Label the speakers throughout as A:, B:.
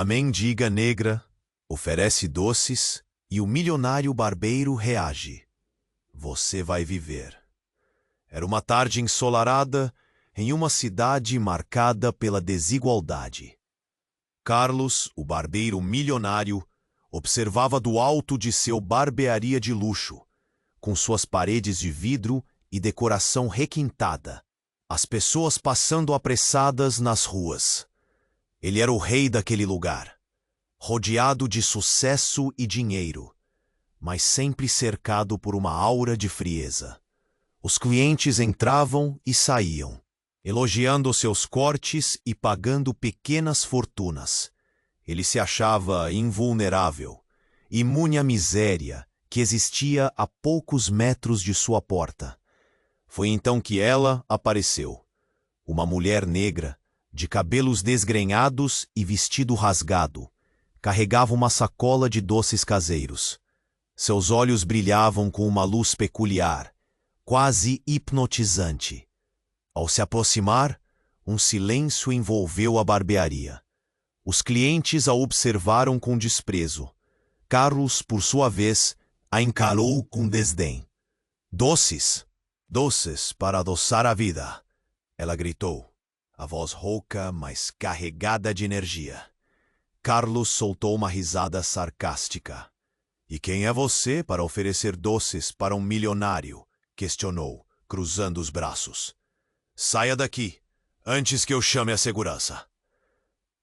A: A mendiga negra oferece doces e o milionário barbeiro reage. Você vai viver. Era uma tarde ensolarada em uma cidade marcada pela desigualdade. Carlos, o barbeiro milionário, observava do alto de seu barbearia de luxo, com suas paredes de vidro e decoração requintada, as pessoas passando apressadas nas ruas. Ele era o rei daquele lugar, rodeado de sucesso e dinheiro, mas sempre cercado por uma aura de frieza. Os clientes entravam e saíam, elogiando seus cortes e pagando pequenas fortunas. Ele se achava invulnerável, imune à miséria que existia a poucos metros de sua porta. Foi então que ela apareceu, uma mulher negra, de cabelos desgrenhados e vestido rasgado. Carregava uma sacola de doces caseiros. Seus olhos brilhavam com uma luz peculiar, quase hipnotizante. Ao se aproximar, um silêncio envolveu a barbearia. Os clientes a observaram com desprezo. Carlos, por sua vez, a encarou com desdém. Doces, doces para adoçar a vida, ela gritou, a voz rouca, mas carregada de energia. Carlos soltou uma risada sarcástica. E quem é você para oferecer doces para um milionário? Questionou, cruzando os braços. Saia daqui, antes que eu chame a segurança.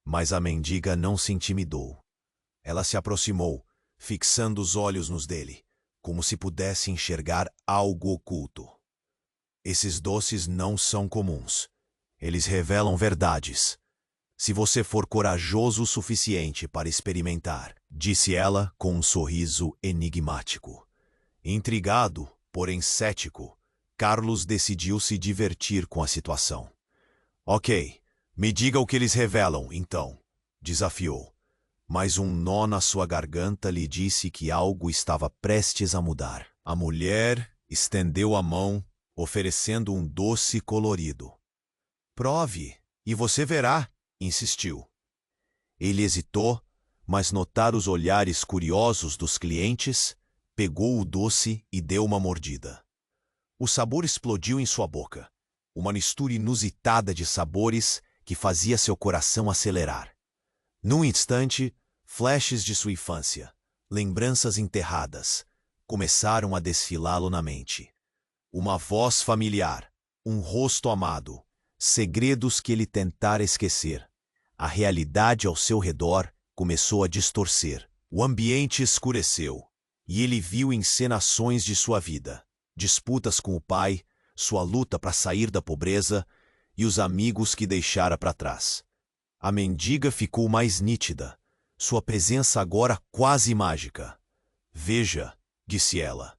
A: Mas a mendiga não se intimidou. Ela se aproximou, fixando os olhos nos dele, como se pudesse enxergar algo oculto. Esses doces não são comuns. Eles revelam verdades. Se você for corajoso o suficiente para experimentar, disse ela com um sorriso enigmático. Intrigado, porém cético, Carlos decidiu se divertir com a situação. Ok, me diga o que eles revelam, então, desafiou. Mas um nó na sua garganta lhe disse que algo estava prestes a mudar. A mulher estendeu a mão, oferecendo um doce colorido. Prove, e você verá, insistiu. Ele hesitou, mas notar os olhares curiosos dos clientes, pegou o doce e deu uma mordida. O sabor explodiu em sua boca, uma mistura inusitada de sabores que fazia seu coração acelerar. Num instante, flashes de sua infância, lembranças enterradas, começaram a desfilá-lo na mente. Uma voz familiar, um rosto amado, segredos que ele tentara esquecer. A realidade ao seu redor começou a distorcer. O ambiente escureceu, e ele viu encenações de sua vida, disputas com o pai, sua luta para sair da pobreza e os amigos que deixara para trás. A mendiga ficou mais nítida, sua presença agora quase mágica. Veja, disse ela,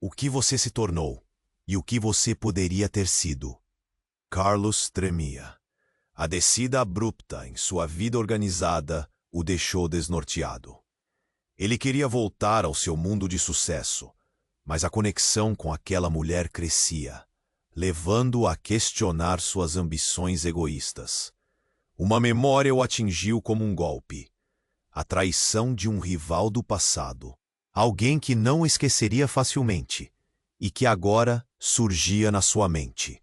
A: o que você se tornou e o que você poderia ter sido. Carlos tremia. A descida abrupta em sua vida organizada o deixou desnorteado. Ele queria voltar ao seu mundo de sucesso, mas a conexão com aquela mulher crescia, levando-o a questionar suas ambições egoístas. Uma memória o atingiu como um golpe. A traição de um rival do passado, alguém que não esqueceria facilmente e que agora surgia na sua mente.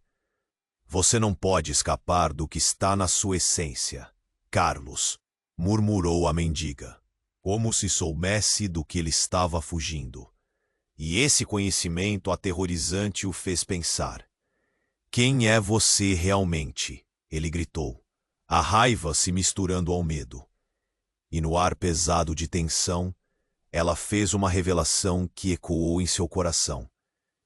A: Você não pode escapar do que está na sua essência, Carlos, murmurou a mendiga, como se soubesse do que ele estava fugindo. E esse conhecimento aterrorizante o fez pensar. Quem é você realmente? Ele gritou, a raiva se misturando ao medo. E no ar pesado de tensão, ela fez uma revelação que ecoou em seu coração.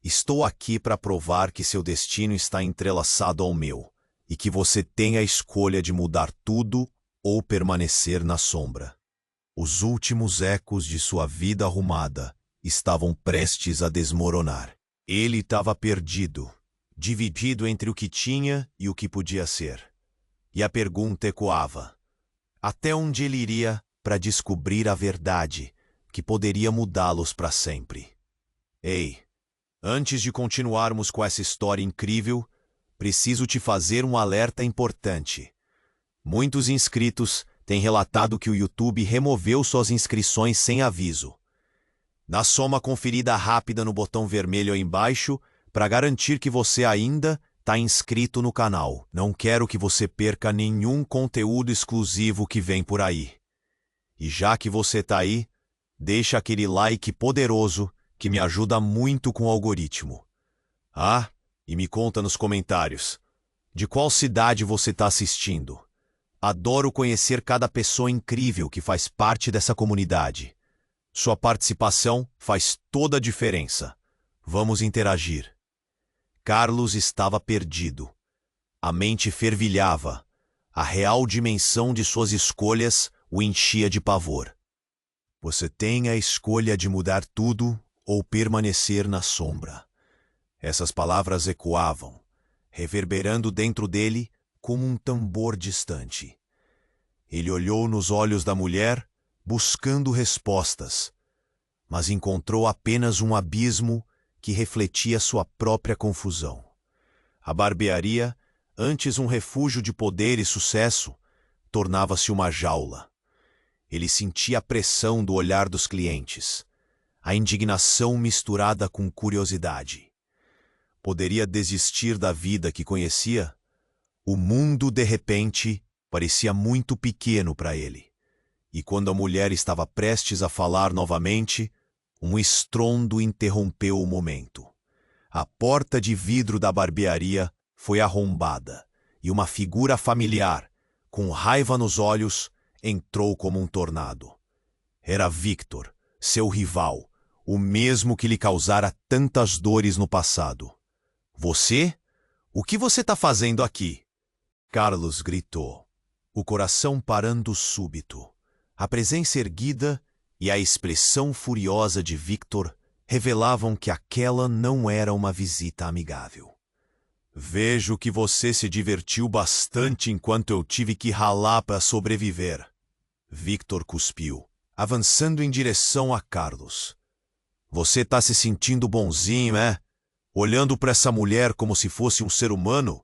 A: Estou aqui para provar que seu destino está entrelaçado ao meu e que você tem a escolha de mudar tudo ou permanecer na sombra. Os últimos ecos de sua vida arrumada estavam prestes a desmoronar. Ele estava perdido, dividido entre o que tinha e o que podia ser. E a pergunta ecoava: até onde ele iria para descobrir a verdade que poderia mudá-los para sempre? Ei! Antes de continuarmos com essa história incrível, preciso te fazer um alerta importante. Muitos inscritos tem relatado que o YouTube removeu suas inscrições sem aviso. Dá só uma conferida rápida no botão vermelho aí embaixo para garantir que você ainda está inscrito no canal. Não quero que você perca nenhum conteúdo exclusivo que vem por aí. E já que você está aí, deixa aquele like poderoso que me ajuda muito com o algoritmo. Ah, e me conta nos comentários, de qual cidade você está assistindo? Adoro conhecer cada pessoa incrível que faz parte dessa comunidade. Sua participação faz toda a diferença. Vamos interagir. Carlos estava perdido. A mente fervilhava. A real dimensão de suas escolhas o enchia de pavor. Você tem a escolha de mudar tudo ou permanecer na sombra. Essas palavras ecoavam, reverberando dentro dele como um tambor distante. Ele olhou nos olhos da mulher, buscando respostas, mas encontrou apenas um abismo que refletia sua própria confusão. A barbearia, antes um refúgio de poder e sucesso, tornava-se uma jaula. Ele sentia a pressão do olhar dos clientes, a indignação misturada com curiosidade. Poderia desistir da vida que conhecia? O mundo, de repente, parecia muito pequeno para ele. E quando a mulher estava prestes a falar novamente, um estrondo interrompeu o momento. A porta de vidro da barbearia foi arrombada e uma figura familiar, com raiva nos olhos, entrou como um tornado. Era Victor, seu rival, o mesmo que lhe causara tantas dores no passado. Você? O que você está fazendo aqui? Carlos gritou, o coração parando súbito. A presença erguida e a expressão furiosa de Victor revelavam que aquela não era uma visita amigável. Vejo que você se divertiu bastante enquanto eu tive que ralar para sobreviver. Victor cuspiu, avançando em direção a Carlos. Você está se sentindo bonzinho, é? Olhando para essa mulher como se fosse um ser humano?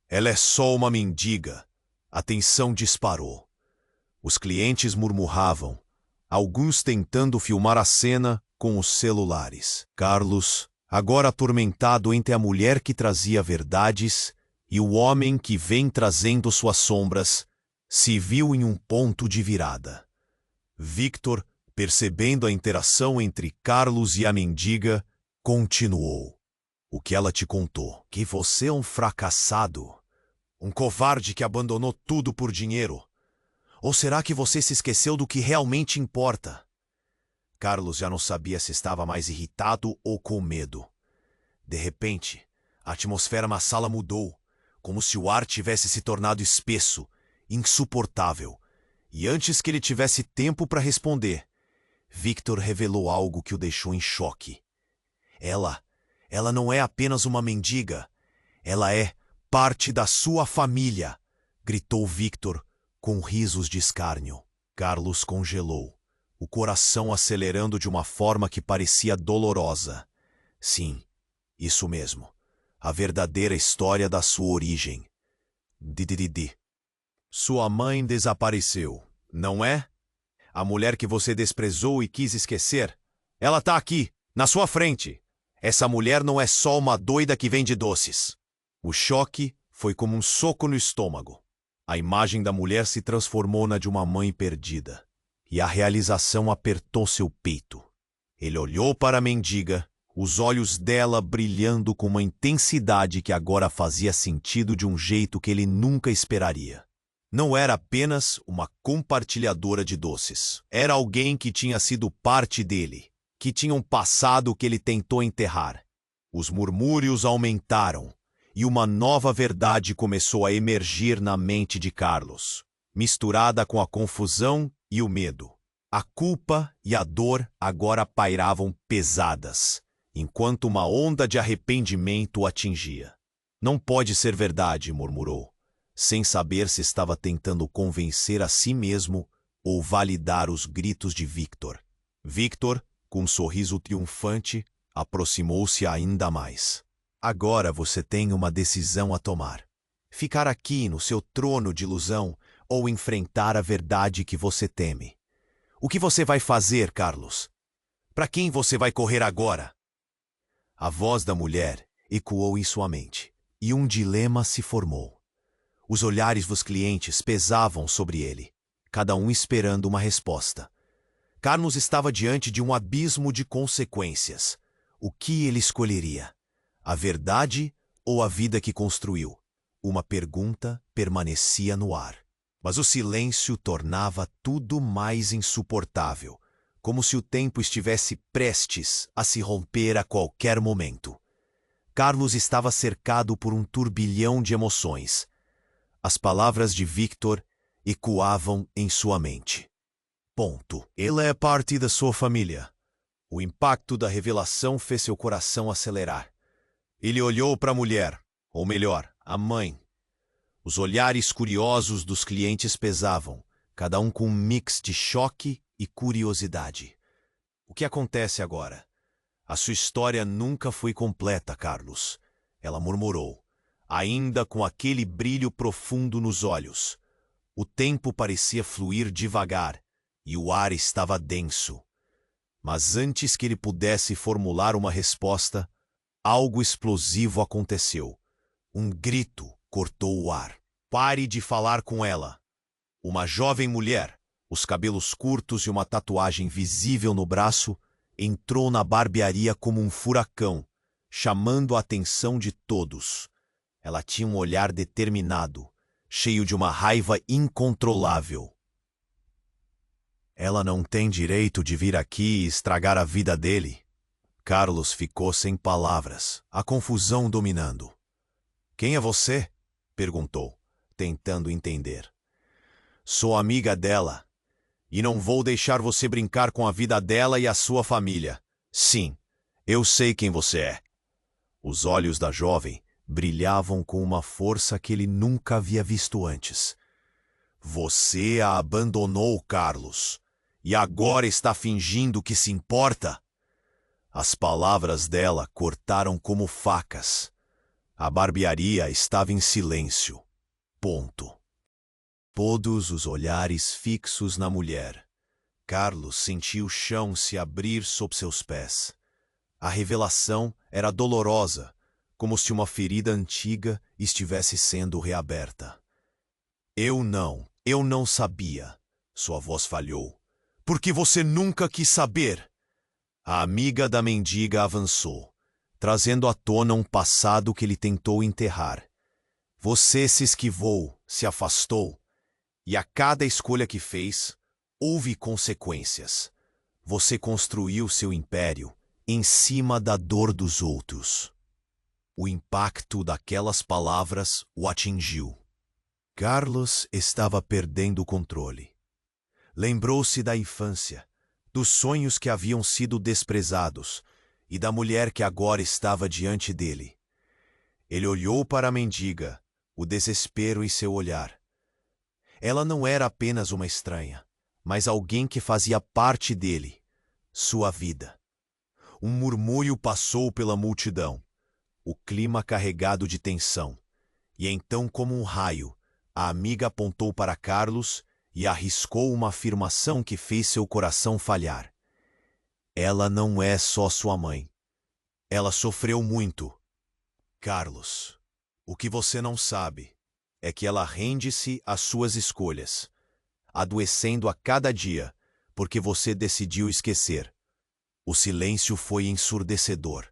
A: Ela é só uma mendiga. A tensão disparou. Os clientes murmuravam, alguns tentando filmar a cena com os celulares. Carlos, agora atormentado entre a mulher que trazia verdades e o homem que vem trazendo suas sombras, se viu em um ponto de virada. Victor, percebendo a interação entre Carlos e a mendiga, continuou. O que ela te contou? Que você é um fracassado? Um covarde que abandonou tudo por dinheiro? Ou será que você se esqueceu do que realmente importa? Carlos já não sabia se estava mais irritado ou com medo. De repente, a atmosfera na sala mudou, como se o ar tivesse se tornado espesso, insuportável. E antes que ele tivesse tempo para responder, Victor revelou algo que o deixou em choque. Ela não é apenas uma mendiga. Ela é parte da sua família, gritou Victor com risos de escárnio. Carlos congelou, o coração acelerando de uma forma que parecia dolorosa. Sim, isso mesmo. A verdadeira história da sua origem. Sua mãe desapareceu, não é? A mulher que você desprezou e quis esquecer? Ela está aqui, na sua frente. Essa mulher não é só uma doida que vende doces. O choque foi como um soco no estômago. A imagem da mulher se transformou na de uma mãe perdida. E a realização apertou seu peito. Ele olhou para a mendiga, os olhos dela brilhando com uma intensidade que agora fazia sentido de um jeito que ele nunca esperaria. Não era apenas uma compartilhadora de doces. Era alguém que tinha sido parte dele, que tinha um passado que ele tentou enterrar. Os murmúrios aumentaram, e uma nova verdade começou a emergir na mente de Carlos, misturada com a confusão e o medo. A culpa e a dor agora pairavam pesadas, enquanto uma onda de arrependimento o atingia. Não pode ser verdade, murmurou, sem saber se estava tentando convencer a si mesmo ou validar os gritos de Victor. Victor, com um sorriso triunfante, aproximou-se ainda mais. Agora você tem uma decisão a tomar. Ficar aqui no seu trono de ilusão ou enfrentar a verdade que você teme? O que você vai fazer, Carlos? Para quem você vai correr agora? A voz da mulher ecoou em sua mente, e um dilema se formou. Os olhares dos clientes pesavam sobre ele, cada um esperando uma resposta. Carlos estava diante de um abismo de consequências. O que ele escolheria? A verdade ou a vida que construiu? Uma pergunta permanecia no ar. Mas o silêncio tornava tudo mais insuportável, como se o tempo estivesse prestes a se romper a qualquer momento. Carlos estava cercado por um turbilhão de emoções. As palavras de Victor ecoavam em sua mente. Ponto. Ele é parte da sua família. O impacto da revelação fez seu coração acelerar. Ele olhou para a mulher, ou melhor, a mãe. Os olhares curiosos dos clientes pesavam, cada um com um mix de choque e curiosidade. O que acontece agora? A sua história nunca foi completa, Carlos. Ela murmurou, ainda com aquele brilho profundo nos olhos. O tempo parecia fluir devagar e o ar estava denso. Mas antes que ele pudesse formular uma resposta, algo explosivo aconteceu. Um grito cortou o ar. Pare de falar com ela. Uma jovem mulher, os cabelos curtos e uma tatuagem visível no braço, entrou na barbearia como um furacão, chamando a atenção de todos. Ela tinha um olhar determinado, cheio de uma raiva incontrolável. Ela não tem direito de vir aqui e estragar a vida dele. Carlos ficou sem palavras, a confusão dominando. Quem é você? Perguntou, tentando entender. Sou amiga dela, e não vou deixar você brincar com a vida dela e a sua família. Sim, eu sei quem você é. Os olhos da jovem brilhavam com uma força que ele nunca havia visto antes. Você a abandonou, Carlos, e agora está fingindo que se importa? As palavras dela cortaram como facas. A barbearia estava em silêncio. Ponto. Todos os olhares fixos na mulher. Carlos sentiu o chão se abrir sob seus pés. A revelação era dolorosa, como se uma ferida antiga estivesse sendo reaberta. Eu não sabia, sua voz falhou. Porque você nunca quis saber. A amiga da mendiga avançou, trazendo à tona um passado que ele tentou enterrar. Você se esquivou, se afastou, e a cada escolha que fez, houve consequências. Você construiu seu império em cima da dor dos outros. O impacto daquelas palavras o atingiu. Carlos estava perdendo o controle. Lembrou-se da infância, dos sonhos que haviam sido desprezados e da mulher que agora estava diante dele. Ele olhou para a mendiga, o desespero em seu olhar. Ela não era apenas uma estranha, mas alguém que fazia parte dele, sua vida. Um murmúrio passou pela multidão, o clima carregado de tensão, e então, como um raio, a amiga apontou para Carlos e arriscou uma afirmação que fez seu coração falhar. Ela não é só sua mãe. Ela sofreu muito. Carlos, o que você não sabe é que ela rende-se às suas escolhas, adoecendo a cada dia, porque você decidiu esquecer. O silêncio foi ensurdecedor.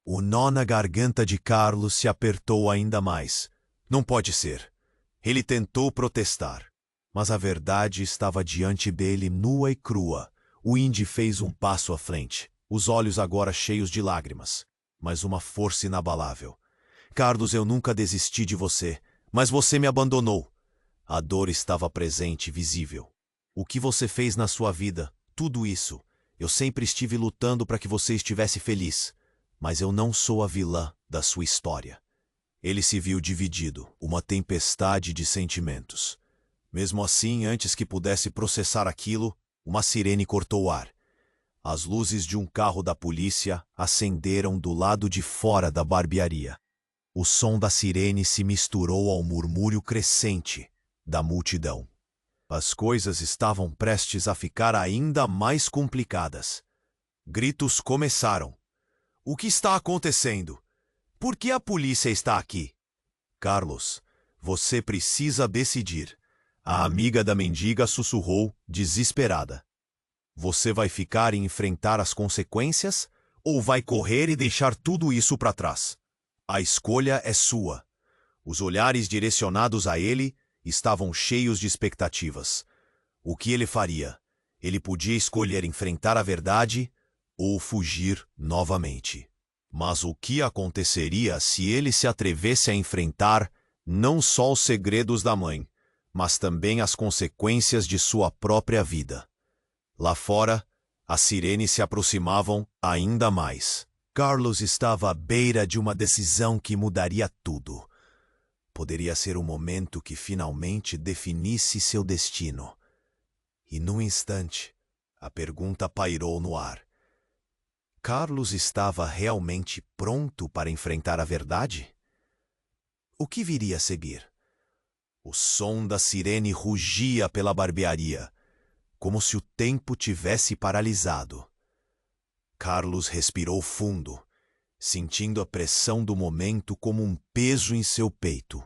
A: O nó na garganta de Carlos se apertou ainda mais. Não pode ser. Ele tentou protestar, mas a verdade estava diante dele nua e crua. O Indy fez um passo à frente, os olhos agora cheios de lágrimas, mas uma força inabalável. Carlos, eu nunca desisti de você, mas você me abandonou. A dor estava presente, visível. O que você fez na sua vida, tudo isso, eu sempre estive lutando para que você estivesse feliz, mas eu não sou a vilã da sua história. Ele se viu dividido, uma tempestade de sentimentos. Mesmo assim, antes que pudesse processar aquilo, uma sirene cortou o ar. As luzes de um carro da polícia acenderam do lado de fora da barbearia. O som da sirene se misturou ao murmúrio crescente da multidão. As coisas estavam prestes a ficar ainda mais complicadas. Gritos começaram. O que está acontecendo? Por que a polícia está aqui? Carlos, você precisa decidir. A amiga da mendiga sussurrou, desesperada. Você vai ficar e enfrentar as consequências ou vai correr e deixar tudo isso para trás? A escolha é sua. Os olhares direcionados a ele estavam cheios de expectativas. O que ele faria? Ele podia escolher enfrentar a verdade ou fugir novamente. Mas o que aconteceria se ele se atrevesse a enfrentar não só os segredos da mãe, mas também as consequências de sua própria vida? Lá fora, as sirenes se aproximavam ainda mais. Carlos estava à beira de uma decisão que mudaria tudo. Poderia ser o momento que finalmente definisse seu destino. E num instante, a pergunta pairou no ar. Carlos estava realmente pronto para enfrentar a verdade? O que viria a seguir? O som da sirene rugia pela barbearia, como se o tempo tivesse paralisado. Carlos respirou fundo, sentindo a pressão do momento como um peso em seu peito.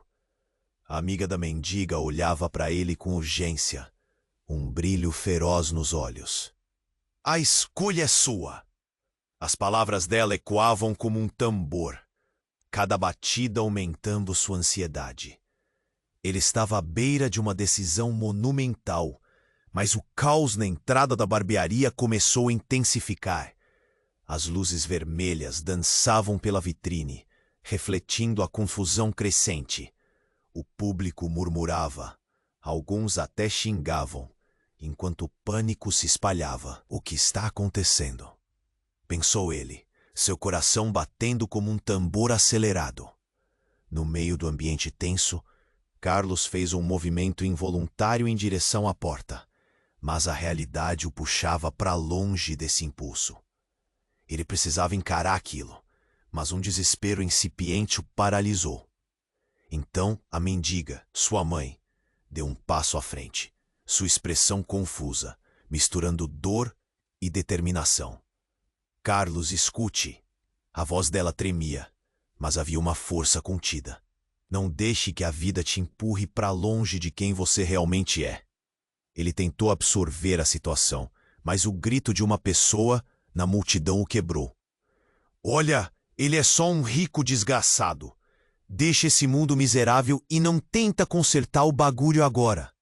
A: A amiga da mendiga olhava para ele com urgência, um brilho feroz nos olhos. A escolha é sua! As palavras dela ecoavam como um tambor, cada batida aumentando sua ansiedade. Ele estava à beira de uma decisão monumental, mas o caos na entrada da barbearia começou a intensificar. As luzes vermelhas dançavam pela vitrine, refletindo a confusão crescente. O público murmurava, alguns até xingavam, enquanto o pânico se espalhava. O que está acontecendo? Pensou ele, seu coração batendo como um tambor acelerado. No meio do ambiente tenso, Carlos fez um movimento involuntário em direção à porta, mas a realidade o puxava para longe desse impulso. Ele precisava encarar aquilo, mas um desespero incipiente o paralisou. Então a mendiga, sua mãe, deu um passo à frente, sua expressão confusa, misturando dor e determinação. Carlos, escute. A voz dela tremia, mas havia uma força contida. Não deixe que a vida te empurre para longe de quem você realmente é. Ele tentou absorver a situação, mas o grito de uma pessoa na multidão o quebrou. Olha, ele é só um rico desgraçado. Deixa esse mundo miserável e não tenta consertar o bagulho agora.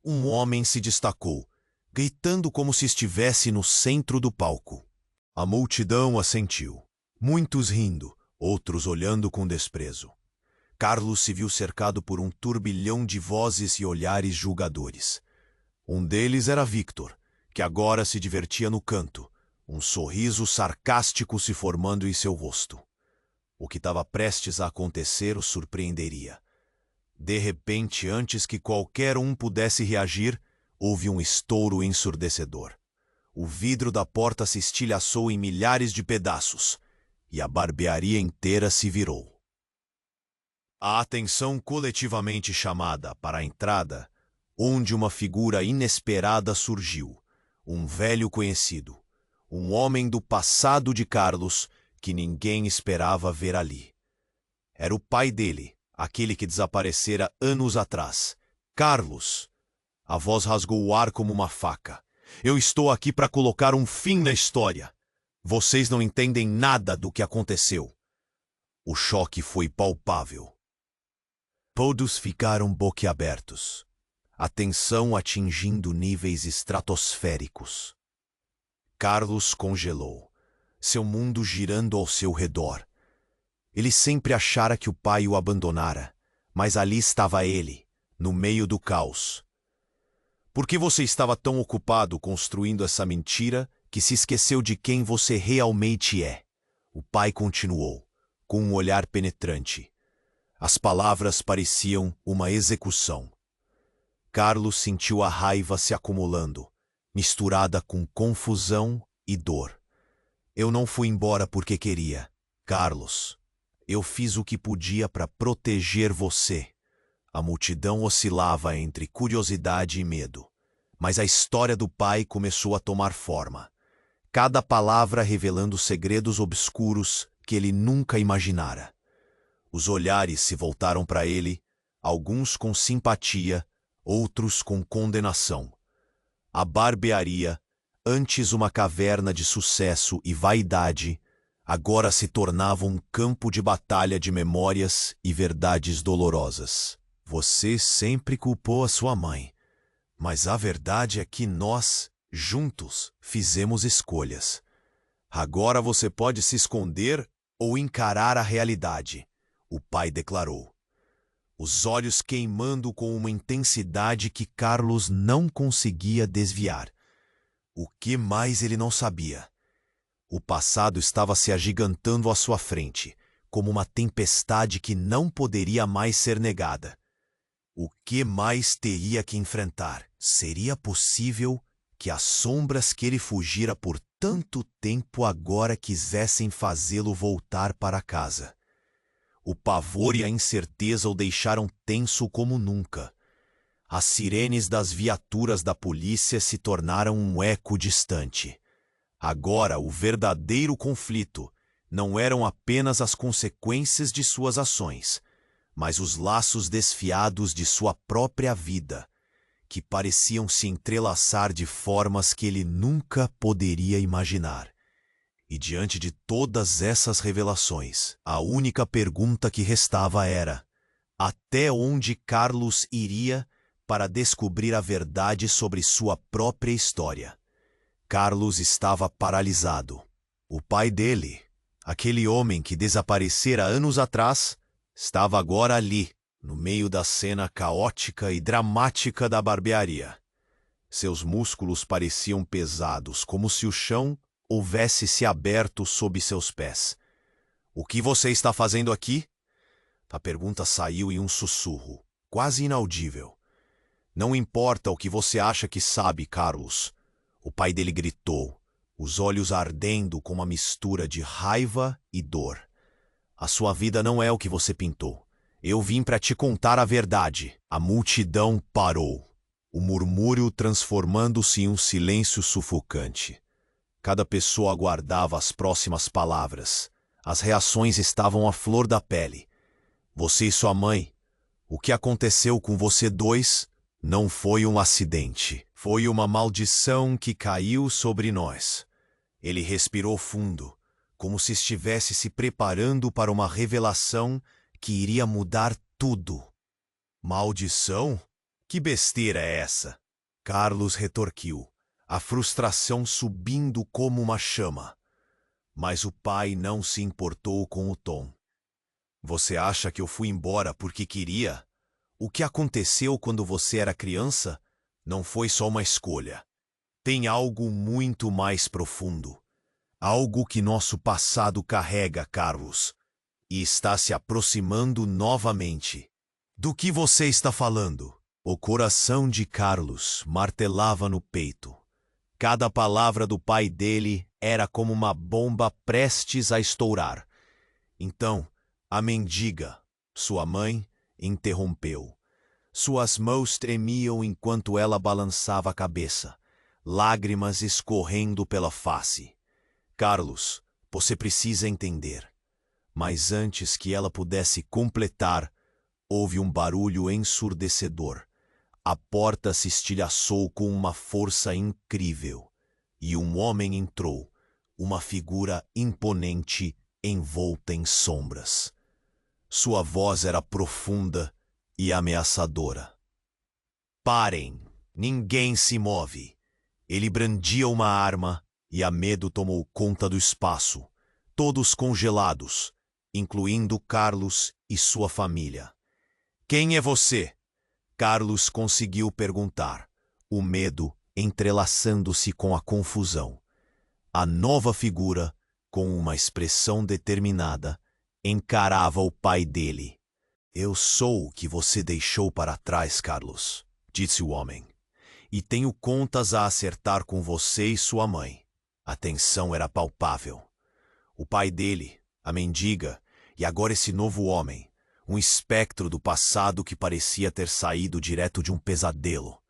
A: Um homem se destacou, gritando como se estivesse no centro do palco. A multidão assentiu, muitos rindo, outros olhando com desprezo. Carlos se viu cercado por um turbilhão de vozes e olhares julgadores. Um deles era Victor, que agora se divertia no canto, um sorriso sarcástico se formando em seu rosto. O que estava prestes a acontecer o surpreenderia. De repente, antes que qualquer um pudesse reagir, houve um estouro ensurdecedor. O vidro da porta se estilhaçou em milhares de pedaços, e a barbearia inteira se virou. A atenção coletivamente chamada para a entrada, onde uma figura inesperada surgiu, um velho conhecido, um homem do passado de Carlos que ninguém esperava ver ali. Era o pai dele, aquele que desaparecera anos atrás. Carlos! A voz rasgou o ar como uma faca. Eu estou aqui para colocar um fim na história. Vocês não entendem nada do que aconteceu. O choque foi palpável. Todos ficaram boquiabertos, a tensão atingindo níveis estratosféricos. Carlos congelou, seu mundo girando ao seu redor. Ele sempre achara que o pai o abandonara, mas ali estava ele, no meio do caos. Por que você estava tão ocupado construindo essa mentira que se esqueceu de quem você realmente é? O pai continuou, com um olhar penetrante. As palavras pareciam uma execução. Carlos sentiu a raiva se acumulando, misturada com confusão e dor. Eu não fui embora porque queria. Carlos, eu fiz o que podia para proteger você. A multidão oscilava entre curiosidade e medo, mas a história do pai começou a tomar forma, cada palavra revelando segredos obscuros que ele nunca imaginara. Os olhares se voltaram para ele, alguns com simpatia, outros com condenação. A barbearia, antes uma caverna de sucesso e vaidade, agora se tornava um campo de batalha de memórias e verdades dolorosas. Você sempre culpou a sua mãe, mas a verdade é que nós, juntos, fizemos escolhas. Agora você pode se esconder ou encarar a realidade, o pai declarou, os olhos queimando com uma intensidade que Carlos não conseguia desviar. O que mais ele não sabia? O passado estava se agigantando à sua frente, como uma tempestade que não poderia mais ser negada. O que mais teria que enfrentar? Seria possível que as sombras que ele fugira por tanto tempo agora quisessem fazê-lo voltar para casa? O pavor e a incerteza o deixaram tenso como nunca. As sirenes das viaturas da polícia se tornaram um eco distante. Agora, o verdadeiro conflito não eram apenas as consequências de suas ações, mas os laços desfiados de sua própria vida, que pareciam se entrelaçar de formas que ele nunca poderia imaginar. E diante de todas essas revelações, a única pergunta que restava era: até onde Carlos iria para descobrir a verdade sobre sua própria história? Carlos estava paralisado. O pai dele, aquele homem que desaparecera anos atrás, estava agora ali, no meio da cena caótica e dramática da barbearia. Seus músculos pareciam pesados, como se o chão houvesse se aberto sob seus pés. O que você está fazendo aqui? A pergunta saiu em um sussurro, quase inaudível. Não importa o que você acha que sabe, Carlos. O pai dele gritou, os olhos ardendo com uma mistura de raiva e dor. A sua vida não é o que você pintou. Eu vim para te contar a verdade. A multidão parou, o murmúrio transformando-se em um silêncio sufocante. Cada pessoa aguardava as próximas palavras. As reações estavam à flor da pele. Você e sua mãe, o que aconteceu com você dois não foi um acidente. Foi uma maldição que caiu sobre nós. Ele respirou fundo, como se estivesse se preparando para uma revelação que iria mudar tudo. Maldição? Que besteira é essa? Carlos retorquiu, a frustração subindo como uma chama. Mas o pai não se importou com o tom. Você acha que eu fui embora porque queria? O que aconteceu quando você era criança não foi só uma escolha. Tem algo muito mais profundo. Algo que nosso passado carrega, Carlos, e está se aproximando novamente. Do que você está falando? O coração de Carlos martelava no peito. Cada palavra do pai dele era como uma bomba prestes a estourar. Então, a mendiga, sua mãe, interrompeu. Suas mãos tremiam enquanto ela balançava a cabeça, lágrimas escorrendo pela face. Carlos, você precisa entender. Mas antes que ela pudesse completar, houve um barulho ensurdecedor. A porta se estilhaçou com uma força incrível, e um homem entrou, uma figura imponente envolta em sombras. Sua voz era profunda e ameaçadora. Parem! Ninguém se move! Ele brandia uma arma e a medo tomou conta do espaço, todos congelados, incluindo Carlos e sua família. Quem é você? Carlos conseguiu perguntar, o medo entrelaçando-se com a confusão. A nova figura, com uma expressão determinada, encarava o pai dele. Eu sou o que você deixou para trás, Carlos, disse o homem, e tenho contas a acertar com você e sua mãe. A tensão era palpável. O pai dele, a mendiga, e agora esse novo homem, um espectro do passado que parecia ter saído direto de um pesadelo.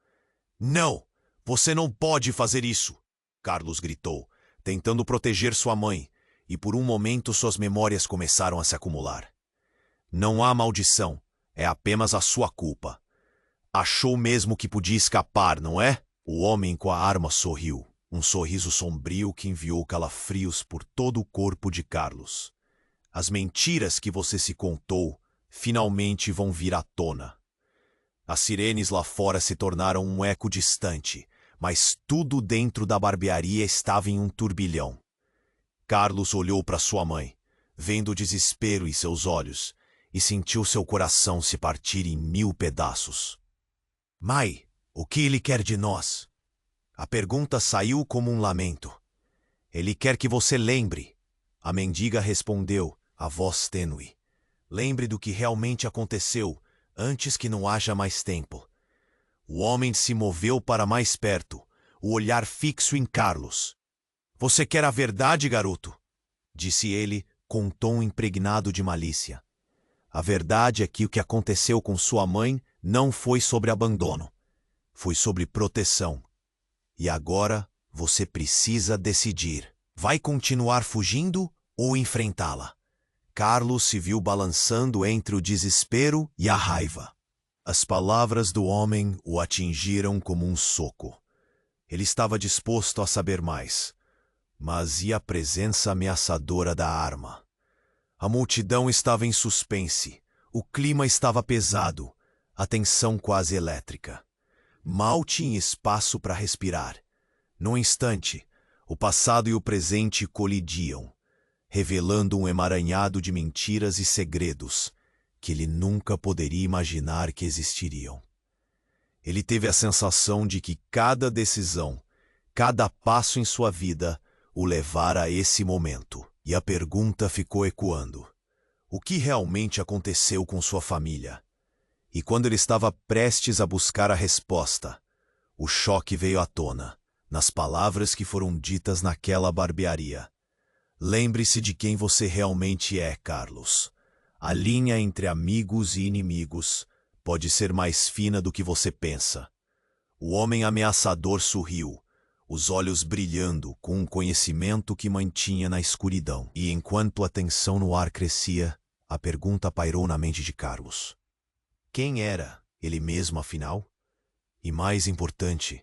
A: Não! Você não pode fazer isso! Carlos gritou, tentando proteger sua mãe, e por um momento suas memórias começaram a se acumular. Não há maldição, é apenas a sua culpa. Achou mesmo que podia escapar, não é? O homem com a arma sorriu, um sorriso sombrio que enviou calafrios por todo o corpo de Carlos. As mentiras que você se contou finalmente vão vir à tona. As sirenes lá fora se tornaram um eco distante, mas tudo dentro da barbearia estava em um turbilhão. Carlos olhou para sua mãe, vendo o desespero em seus olhos, e sentiu seu coração se partir em 1000 pedaços. Mãe, o que ele quer de nós? A pergunta saiu como um lamento. Ele quer que você lembre. A mendiga respondeu, a voz tênue. Lembre do que realmente aconteceu, antes que não haja mais tempo. O homem se moveu para mais perto, o olhar fixo em Carlos. Você quer a verdade, garoto? Disse ele, com um tom impregnado de malícia. A verdade é que o que aconteceu com sua mãe não foi sobre abandono. Foi sobre proteção. E agora você precisa decidir. Vai continuar fugindo ou enfrentá-la? Carlos se viu balançando entre o desespero e a raiva. As palavras do homem o atingiram como um soco. Ele estava disposto a saber mais. Mas e a presença ameaçadora da arma? A multidão estava em suspense. O clima estava pesado. A tensão quase elétrica. Mal tinha espaço para respirar. Num instante, o passado e o presente colidiam, revelando um emaranhado de mentiras e segredos que ele nunca poderia imaginar que existiriam. Ele teve a sensação de que cada decisão, cada passo em sua vida o levara a esse momento. E a pergunta ficou ecoando. O que realmente aconteceu com sua família? E quando ele estava prestes a buscar a resposta, o choque veio à tona, nas palavras que foram ditas naquela barbearia. Lembre-se de quem você realmente é, Carlos. A linha entre amigos e inimigos pode ser mais fina do que você pensa. O homem ameaçador sorriu, os olhos brilhando com um conhecimento que mantinha na escuridão. E enquanto a tensão no ar crescia, a pergunta pairou na mente de Carlos. Quem era ele mesmo, afinal? E mais importante,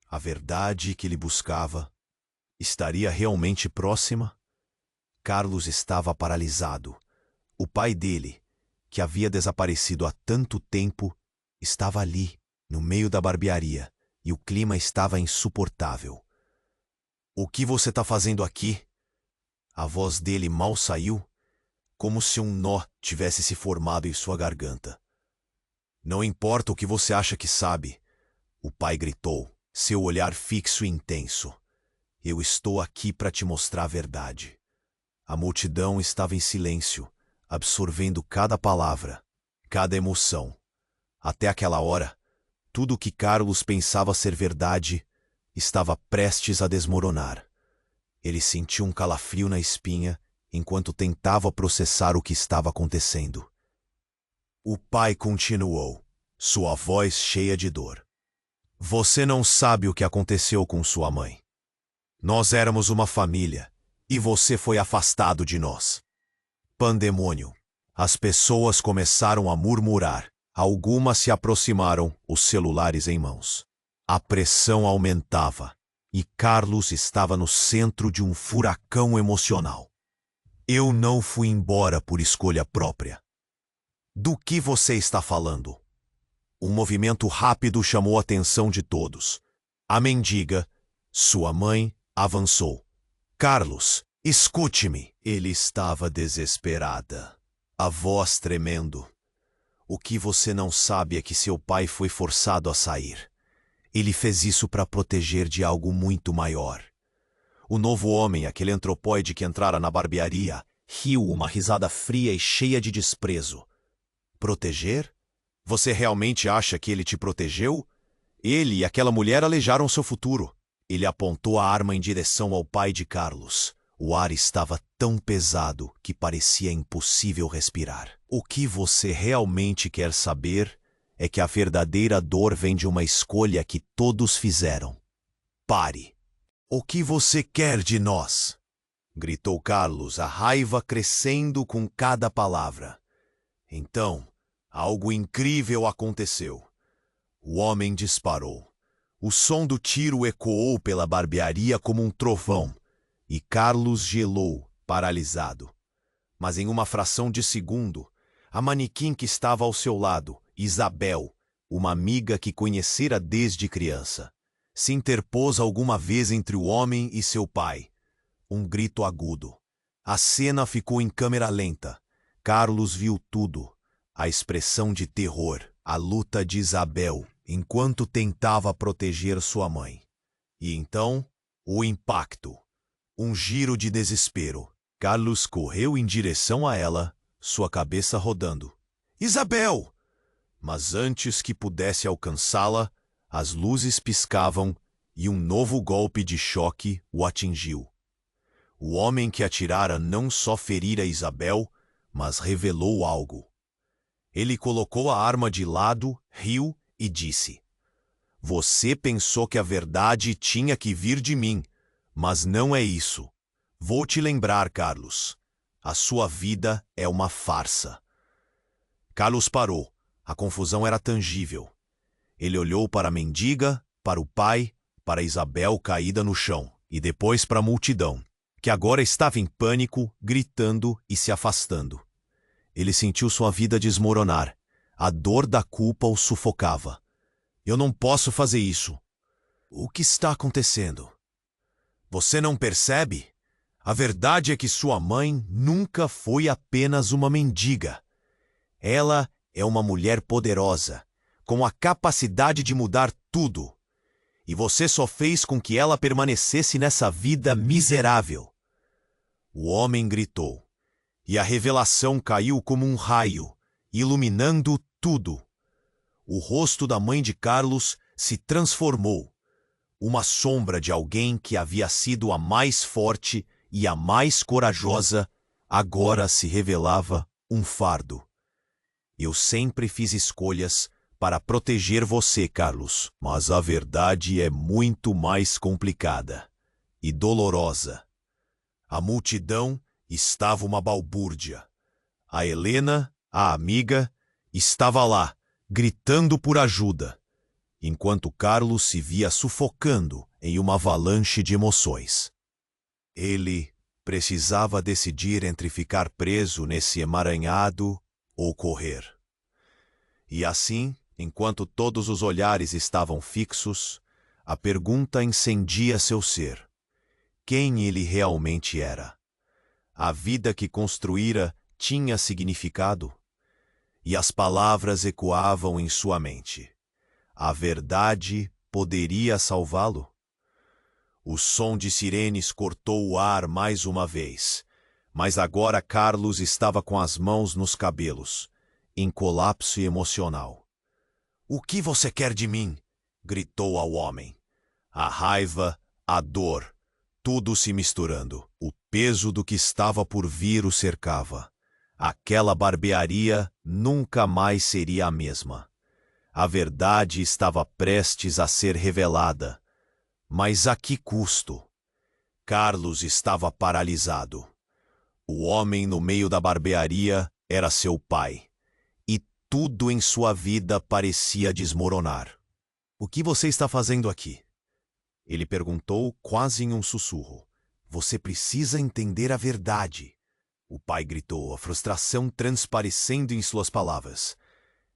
A: a verdade que ele buscava estaria realmente próxima? Carlos estava paralisado. O pai dele, que havia desaparecido há tanto tempo, estava ali, no meio da barbearia, e o clima estava insuportável. O que você está fazendo aqui? A voz dele mal saiu, como se um nó tivesse se formado em sua garganta. Não importa o que você acha que sabe, o pai gritou, seu olhar fixo e intenso. Eu estou aqui para te mostrar a verdade. A multidão estava em silêncio, absorvendo cada palavra, cada emoção. Até aquela hora, tudo o que Carlos pensava ser verdade estava prestes a desmoronar. Ele sentiu um calafrio na espinha enquanto tentava processar o que estava acontecendo. O pai continuou, sua voz cheia de dor. Você não sabe o que aconteceu com sua mãe. Nós éramos uma família, e você foi afastado de nós. Pandemônio. As pessoas começaram a murmurar. Algumas se aproximaram, os celulares em mãos. A pressão aumentava, e Carlos estava no centro de um furacão emocional. Eu não fui embora por escolha própria. Do que você está falando? Um movimento rápido chamou a atenção de todos. A mendiga, sua mãe, avançou. Carlos, escute-me. Ele estava desesperada, a voz tremendo. O que você não sabe é que seu pai foi forçado a sair. Ele fez isso para proteger de algo muito maior. O novo homem, aquele antropóide que entrara na barbearia, riu uma risada fria e cheia de desprezo. Proteger? Você realmente acha que ele te protegeu? Ele e aquela mulher alejaram seu futuro. Ele apontou a arma em direção ao pai de Carlos. O ar estava tão pesado que parecia impossível respirar. O que você realmente quer saber é que a verdadeira dor vem de uma escolha que todos fizeram. Pare! O que você quer de nós? Gritou Carlos, a raiva crescendo com cada palavra. Então, algo incrível aconteceu. O homem disparou. O som do tiro ecoou pela barbearia como um trovão, e Carlos gelou, paralisado. Mas em uma fração de segundo, a manequim que estava ao seu lado, Isabel, uma amiga que conhecera desde criança, se interpôs alguma vez entre o homem e seu pai. Um grito agudo. A cena ficou em câmera lenta. Carlos viu tudo. A expressão de terror, a luta de Isabel, enquanto tentava proteger sua mãe. E então, o impacto. Um giro de desespero. Carlos correu em direção a ela, sua cabeça rodando. Isabel! Mas antes que pudesse alcançá-la, as luzes piscavam e um novo golpe de choque o atingiu. O homem que atirara não só ferira Isabel, mas revelou algo. Ele colocou a arma de lado, riu e disse: Você pensou que a verdade tinha que vir de mim, mas não é isso. Vou te lembrar, Carlos. A sua vida é uma farsa. Carlos parou. A confusão era tangível. Ele olhou para a mendiga, para o pai, para Isabel caída no chão, e depois para a multidão, que agora estava em pânico, gritando e se afastando. Ele sentiu sua vida desmoronar. A dor da culpa o sufocava. Eu não posso fazer isso. O que está acontecendo? Você não percebe? A verdade é que sua mãe nunca foi apenas uma mendiga. Ela é uma mulher poderosa, com a capacidade de mudar tudo. E você só fez com que ela permanecesse nessa vida miserável. O homem gritou, e a revelação caiu como um raio, iluminando tudo. O rosto da mãe de Carlos se transformou. Uma sombra de alguém que havia sido a mais forte e a mais corajosa, agora se revelava um fardo. Eu sempre fiz escolhas para proteger você, Carlos, mas a verdade é muito mais complicada e dolorosa. A multidão estava uma balbúrdia. A Helena, a amiga, estava lá, gritando por ajuda, enquanto Carlos se via sufocando em uma avalanche de emoções. Ele precisava decidir entre ficar preso nesse emaranhado ou correr. E assim, enquanto todos os olhares estavam fixos, a pergunta incendia seu ser. Quem ele realmente era? A vida que construíra tinha significado? E as palavras ecoavam em sua mente. A verdade poderia salvá-lo? O som de sirenes cortou o ar mais uma vez, mas agora Carlos estava com as mãos nos cabelos, em colapso emocional. O que você quer de mim? Gritou ao homem. A raiva, a dor, tudo se misturando. O peso do que estava por vir o cercava. Aquela barbearia nunca mais seria a mesma. A verdade estava prestes a ser revelada. Mas a que custo? Carlos estava paralisado. O homem no meio da barbearia era seu pai. E tudo em sua vida parecia desmoronar. O que você está fazendo aqui? Ele perguntou quase em um sussurro. Você precisa entender a verdade. O pai gritou, a frustração transparecendo em suas palavras.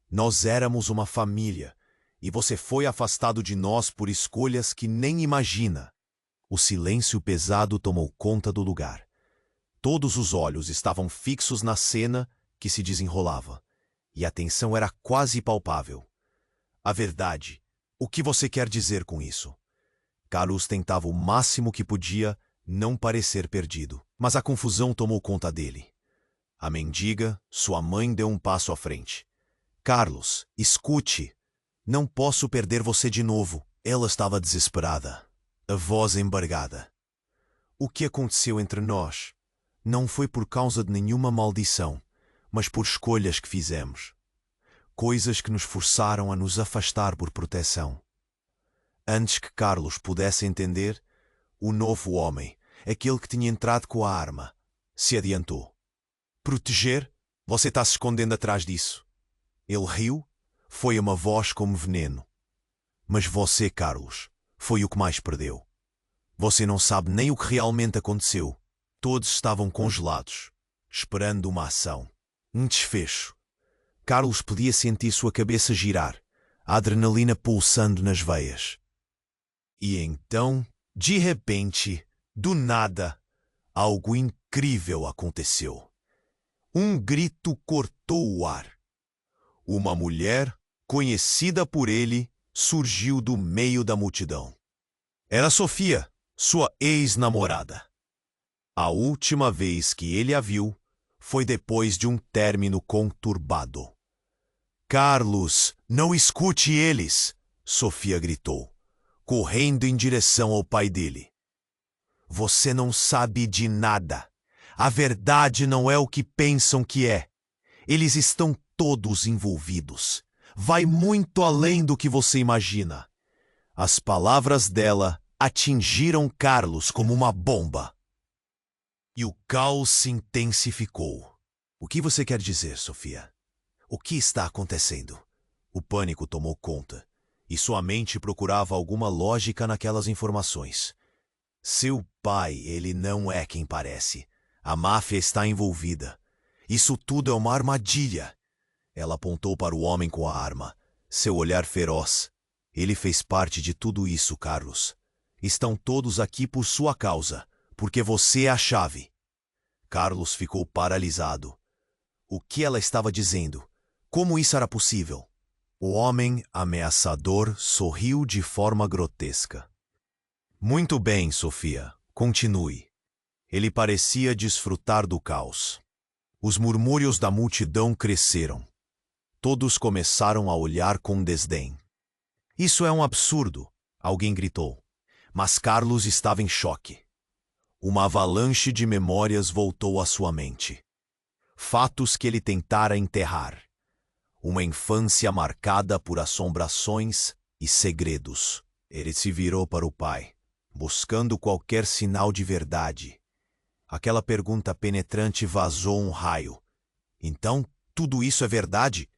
A: Nós éramos uma família. E você foi afastado de nós por escolhas que nem imagina. O silêncio pesado tomou conta do lugar. Todos os olhos estavam fixos na cena que se desenrolava, e a tensão era quase palpável. A verdade, o que você quer dizer com isso? Carlos tentava o máximo que podia não parecer perdido, mas a confusão tomou conta dele. A mendiga, sua mãe, deu um passo à frente. Carlos, escute! Não posso perder você de novo. Ela estava desesperada, a voz embargada. O que aconteceu entre nós não foi por causa de nenhuma maldição, mas por escolhas que fizemos. Coisas que nos forçaram a nos afastar por proteção. Antes que Carlos pudesse entender, o novo homem, aquele que tinha entrado com a arma, se adiantou. Proteger? Você está se escondendo atrás disso. Ele riu, foi uma voz como veneno. Mas você, Carlos, foi o que mais perdeu. Você não sabe nem o que realmente aconteceu. Todos estavam congelados, esperando uma ação, um desfecho. Carlos podia sentir sua cabeça girar, a adrenalina pulsando nas veias. E então, de repente, do nada, algo incrível aconteceu. Um grito cortou o ar. Uma mulher, conhecida por ele, surgiu do meio da multidão. Era Sofia, sua ex-namorada. A última vez que ele a viu foi depois de um término conturbado. Carlos, não escute eles! Sofia gritou, correndo em direção ao pai dele. Você não sabe de nada. A verdade não é o que pensam que é. Eles estão todos envolvidos. Vai muito além do que você imagina. As palavras dela atingiram Carlos como uma bomba. E o caos se intensificou. O que você quer dizer, Sofia? O que está acontecendo? O pânico tomou conta, e sua mente procurava alguma lógica naquelas informações. Seu pai, ele não é quem parece. A máfia está envolvida. Isso tudo é uma armadilha. Ela apontou para o homem com a arma, seu olhar feroz. Ele fez parte de tudo isso, Carlos. Estão todos aqui por sua causa, porque você é a chave. Carlos ficou paralisado. O que ela estava dizendo? Como isso era possível? O homem ameaçador sorriu de forma grotesca. Muito bem, Sofia, continue. Ele parecia desfrutar do caos. Os murmúrios da multidão cresceram. Todos começaram a olhar com desdém. Isso é um absurdo, alguém gritou. Mas Carlos estava em choque. Uma avalanche de memórias voltou à sua mente. Fatos que ele tentara enterrar. Uma infância marcada por assombrações e segredos. Ele se virou para o pai, buscando qualquer sinal de verdade. Aquela pergunta penetrante vazou um raio. Então, tudo isso é verdade?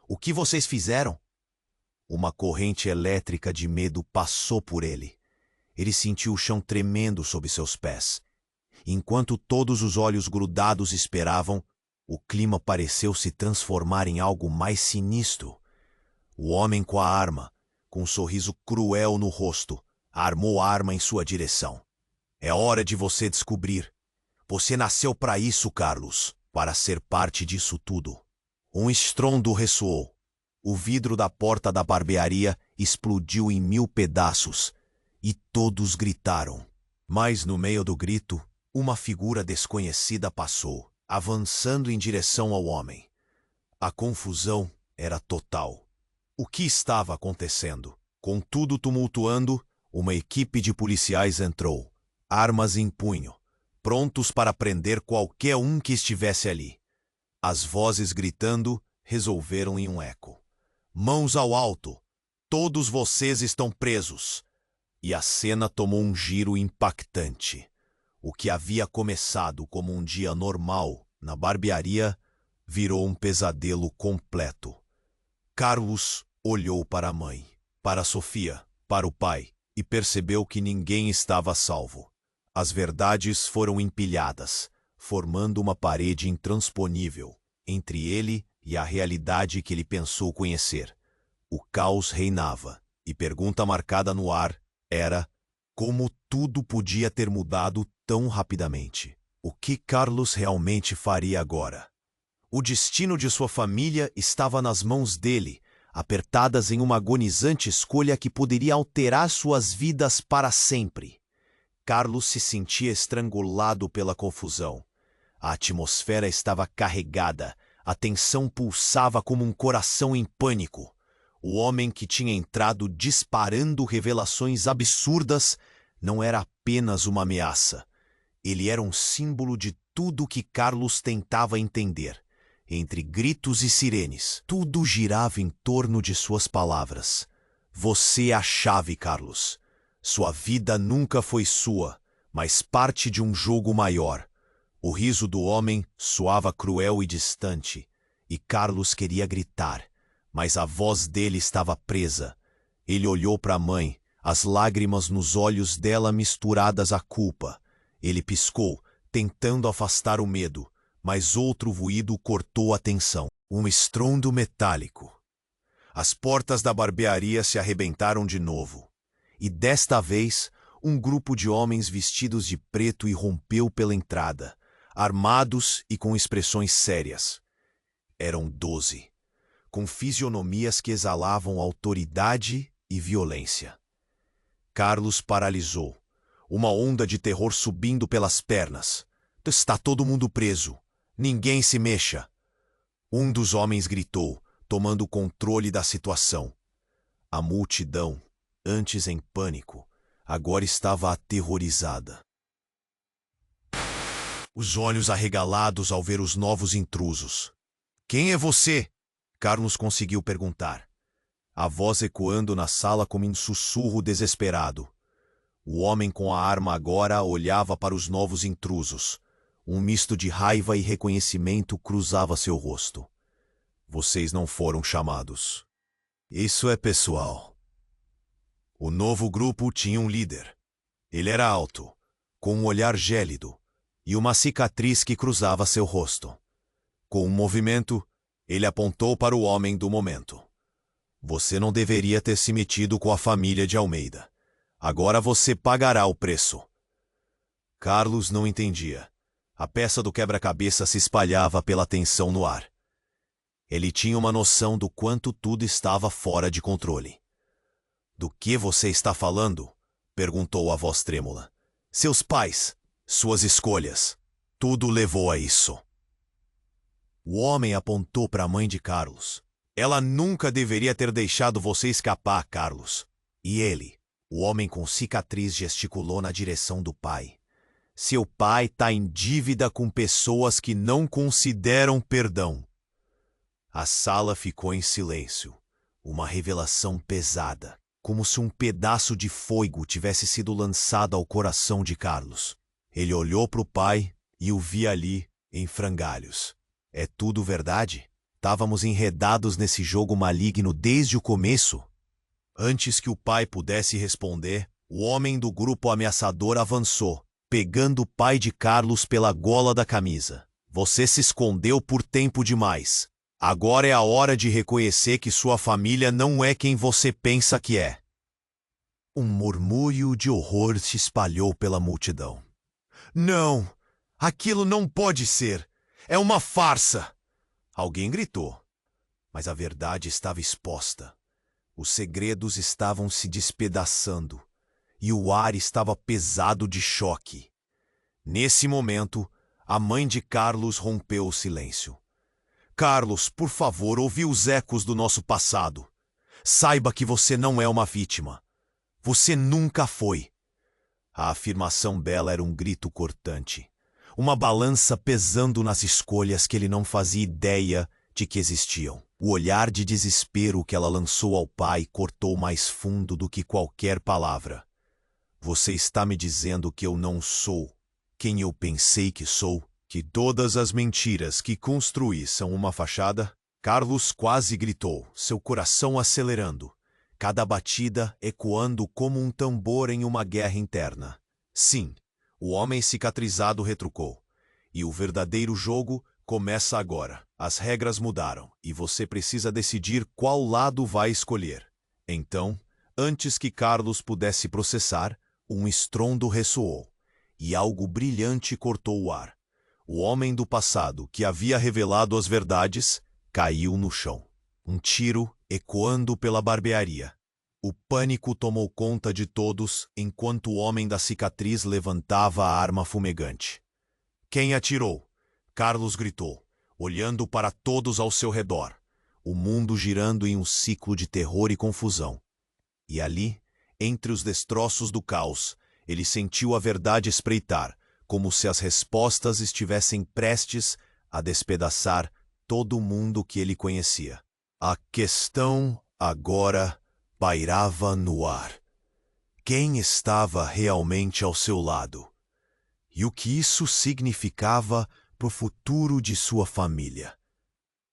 A: O que vocês fizeram? Uma corrente elétrica de medo passou por ele. Ele sentiu o chão tremendo sob seus pés. Enquanto todos os olhos grudados esperavam, o clima pareceu se transformar em algo mais sinistro. O homem com a arma, com um sorriso cruel no rosto, armou a arma em sua direção. É hora de você descobrir. Você nasceu para isso, Carlos, para ser parte disso tudo. Um estrondo ressoou. O vidro da porta da barbearia explodiu em 1000 pedaços e todos gritaram. Mas no meio do grito, uma figura desconhecida passou, avançando em direção ao homem. A confusão era total. O que estava acontecendo? Com tudo tumultuando, uma equipe de policiais entrou, armas em punho, prontos para prender qualquer um que estivesse ali. As vozes gritando resolveram em um eco. Mãos ao alto! Todos vocês estão presos! E a cena tomou um giro impactante. O que havia começado como um dia normal na barbearia virou um pesadelo completo. Carlos olhou para a mãe, para Sofia, para o pai e percebeu que ninguém estava a salvo. As verdades foram empilhadas, formando uma parede intransponível entre ele e a realidade que ele pensou conhecer. O caos reinava, e pergunta marcada no ar era como tudo podia ter mudado tão rapidamente. O que Carlos realmente faria agora? O destino de sua família estava nas mãos dele, apertadas em uma agonizante escolha que poderia alterar suas vidas para sempre. Carlos se sentia estrangulado pela confusão. A atmosfera estava carregada, a tensão pulsava como um coração em pânico. O homem que tinha entrado disparando revelações absurdas não era apenas uma ameaça. Ele era um símbolo de tudo que Carlos tentava entender. entre gritos e sirenes. Tudo girava em torno de suas palavras. Você é a chave, Carlos. Sua vida nunca foi sua, mas parte de um jogo maior. O riso do homem soava cruel e distante, e Carlos queria gritar, mas a voz dele estava presa. Ele olhou para a mãe, as lágrimas nos olhos dela misturadas à culpa. Ele piscou, tentando afastar o medo, mas outro ruído cortou a tensão. Um estrondo metálico. As portas da barbearia se arrebentaram de novo. E desta vez, um grupo de homens vestidos de preto irrompeu pela entrada, armados e com expressões sérias. Eram 12, com fisionomias que exalavam autoridade e violência. Carlos paralisou, uma onda de terror subindo pelas pernas. Está todo mundo preso. Ninguém se mexa. Um dos homens gritou, tomando o controle da situação. A multidão, antes em pânico, agora estava aterrorizada. Os olhos arregalados ao ver os novos intrusos. Quem é você? Carlos conseguiu perguntar. A voz ecoando na sala como um sussurro desesperado. O homem com a arma agora olhava para os novos intrusos. Um misto de raiva e reconhecimento cruzava seu rosto. Vocês não foram chamados. Isso é pessoal. O novo grupo tinha um líder. Ele era alto, com um olhar gélido e uma cicatriz que cruzava seu rosto. Com um movimento, ele apontou para o homem do momento. Você não deveria ter se metido com a família de Almeida. Agora você pagará o preço. Carlos não entendia. A peça do quebra-cabeça se espalhava pela tensão no ar. Ele tinha uma noção do quanto tudo estava fora de controle. Do que você está falando? Perguntou a voz trêmula. Seus pais, suas escolhas, tudo levou a isso. O homem apontou para a mãe de Carlos. Ela nunca deveria ter deixado você escapar, Carlos. E ele, o homem com cicatriz, gesticulou na direção do pai. Seu pai está em dívida com pessoas que não consideram perdão. A sala ficou em silêncio. Uma revelação pesada, como se um pedaço de fogo tivesse sido lançado ao coração de Carlos. Ele olhou para o pai e o via ali, em frangalhos. É tudo verdade? Estávamos enredados nesse jogo maligno desde o começo? Antes que o pai pudesse responder, o homem do grupo ameaçador avançou, pegando o pai de Carlos pela gola da camisa. Você se escondeu por tempo demais. Agora é a hora de reconhecer que sua família não é quem você pensa que é. Um murmúrio de horror se espalhou pela multidão. Não! Aquilo não pode ser! É uma farsa! Alguém gritou, mas a verdade estava exposta. Os segredos estavam se despedaçando e o ar estava pesado de choque. Nesse momento, a mãe de Carlos rompeu o silêncio. Carlos, por favor, ouvi os ecos do nosso passado. Saiba que você não é uma vítima. Você nunca foi. A afirmação dela era um grito cortante. Uma balança pesando nas escolhas que ele não fazia ideia de que existiam. O olhar de desespero que ela lançou ao pai cortou mais fundo do que qualquer palavra. Você está me dizendo que eu não sou quem eu pensei que sou? Que todas as mentiras que construí são uma fachada? Carlos quase gritou, seu coração acelerando, cada batida ecoando como um tambor em uma guerra interna. Sim, o homem cicatrizado retrucou. E o verdadeiro jogo começa agora. As regras mudaram e você precisa decidir qual lado vai escolher. Então, antes que Carlos pudesse processar, um estrondo ressoou e algo brilhante cortou o ar. O homem do passado, que havia revelado as verdades, caiu no chão. Um tiro ecoando pela barbearia. O pânico tomou conta de todos enquanto o homem da cicatriz levantava a arma fumegante. Quem atirou? Carlos gritou, olhando para todos ao seu redor, o mundo girando em um ciclo de terror e confusão. E ali, entre os destroços do caos, ele sentiu a verdade espreitar, como se as respostas estivessem prestes a despedaçar todo mundo que ele conhecia. A questão agora pairava no ar. Quem estava realmente ao seu lado? E o que isso significava para o futuro de sua família?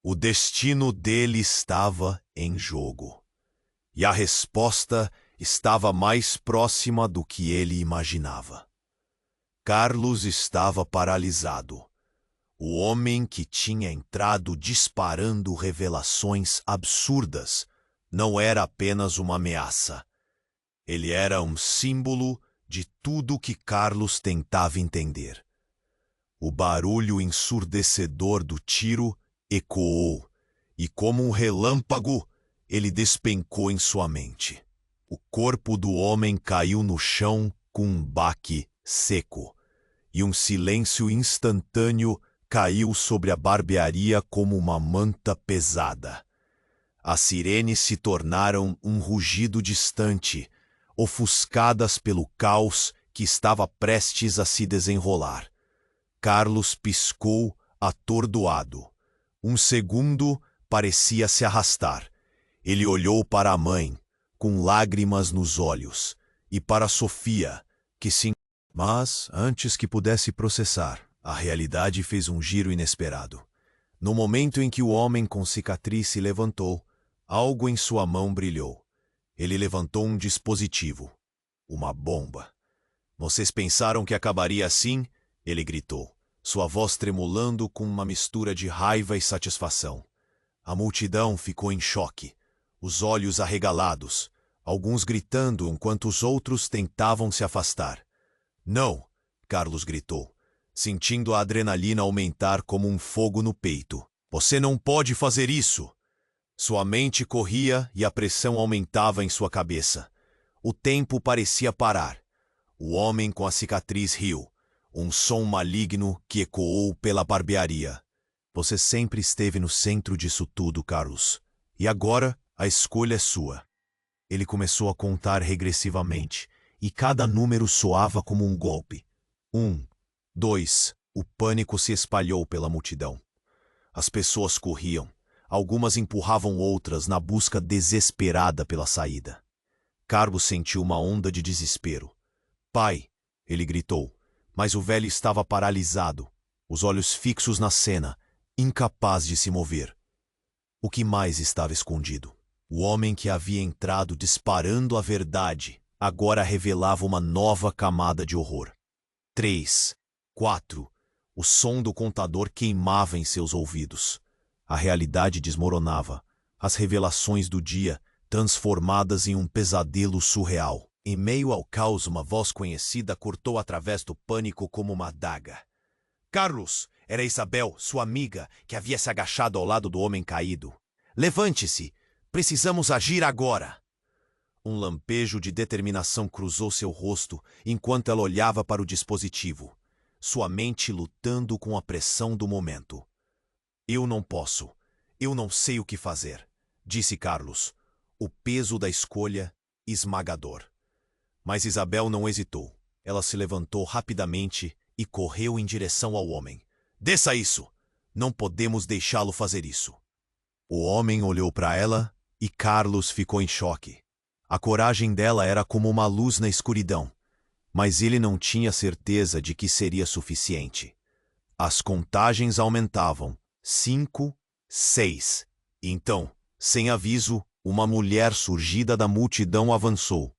A: O destino dele estava em jogo. E a resposta estava mais próxima do que ele imaginava. Carlos estava paralisado. O homem que tinha entrado disparando revelações absurdas não era apenas uma ameaça. Ele era um símbolo de tudo que Carlos tentava entender. O barulho ensurdecedor do tiro ecoou, e como um relâmpago, ele despencou em sua mente. O corpo do homem caiu no chão com um baque seco, e um silêncio instantâneo caiu sobre a barbearia como uma manta pesada. As sirenes se tornaram um rugido distante, ofuscadas pelo caos que estava prestes a se desenrolar. Carlos piscou atordoado. Um segundo parecia se arrastar. Ele olhou para a mãe, com lágrimas nos olhos, e para Sofia, que se... Mas, antes que pudesse processar, a realidade fez um giro inesperado. No momento em que o homem com cicatriz se levantou, algo em sua mão brilhou. Ele levantou um dispositivo. Uma bomba. Vocês pensaram que acabaria assim? Ele gritou, sua voz tremulando com uma mistura de raiva e satisfação. A multidão ficou em choque, os olhos arregalados, alguns gritando enquanto os outros tentavam se afastar. Não! Carlos gritou, sentindo a adrenalina aumentar como um fogo no peito. Você não pode fazer isso! Sua mente corria e a pressão aumentava em sua cabeça. O tempo parecia parar. O homem com a cicatriz riu, um som maligno que ecoou pela barbearia. Você sempre esteve no centro disso tudo, Carlos. E agora a escolha é sua. Ele começou a contar regressivamente, e cada número soava como um golpe. 1, 2, o pânico se espalhou pela multidão. As pessoas corriam. Algumas empurravam outras na busca desesperada pela saída. Carlos sentiu uma onda de desespero. Pai! Ele gritou, mas o velho estava paralisado, os olhos fixos na cena, incapaz de se mover. O que mais estava escondido? O homem que havia entrado disparando a verdade agora revelava uma nova camada de horror. 3, 4. O som do contador queimava em seus ouvidos. A realidade desmoronava, as revelações do dia transformadas em um pesadelo surreal. Em meio ao caos, uma voz conhecida cortou através do pânico como uma adaga. Carlos! Era Isabel, sua amiga, que havia se agachado ao lado do homem caído. Levante-se! Precisamos agir agora! Um lampejo de determinação cruzou seu rosto enquanto ela olhava para o dispositivo, sua mente lutando com a pressão do momento. Eu não posso. Eu não sei o que fazer, disse Carlos, o peso da escolha esmagador. Mas Isabel não hesitou. Ela se levantou rapidamente e correu em direção ao homem. Desça isso! Não podemos deixá-lo fazer isso. O homem olhou para ela e Carlos ficou em choque. A coragem dela era como uma luz na escuridão, mas ele não tinha certeza de que seria suficiente. As contagens aumentavam. 5, 6. Então, sem aviso, uma mulher surgida da multidão avançou.